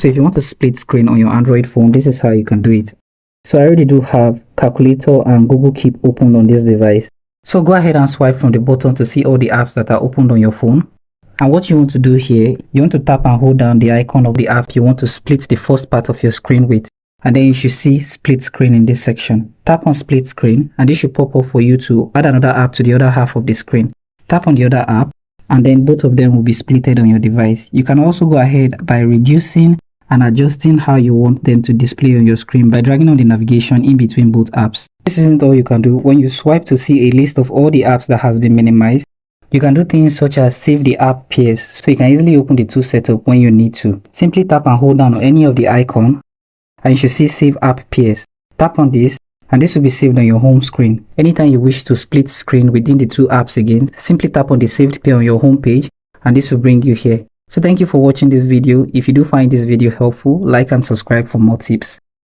So if you want to split screen on your Android phone, this is how you can do it. So I already do have calculator and Google Keep opened on this device. So go ahead and swipe from the bottom to see all the apps that are opened on your phone. And what you want to do here, you want to tap and hold down the icon of the app you want to split the first part of your screen with. And then you should see split screen in this section. Tap on split screen and this should pop up for you to add another app to the other half of the screen. Tap on the other app and then both of them will be splitted on your device. You can also go ahead by reducing and adjusting how you want them to display on your screen by dragging on the navigation in between both apps. This isn't all you can do. When you swipe to see a list of all the apps that has been minimized, you can do things such as save the app pairs, so you can easily open the two setup when you need to. Simply tap and hold down on any of the icon and you should see save app pairs. Tap on this and this will be saved on your home screen. Anytime you wish to split screen within the two apps again, simply tap on the saved pair on your home page and this will bring you here. So thank you for watching this video. If you do find this video helpful, like and subscribe for more tips.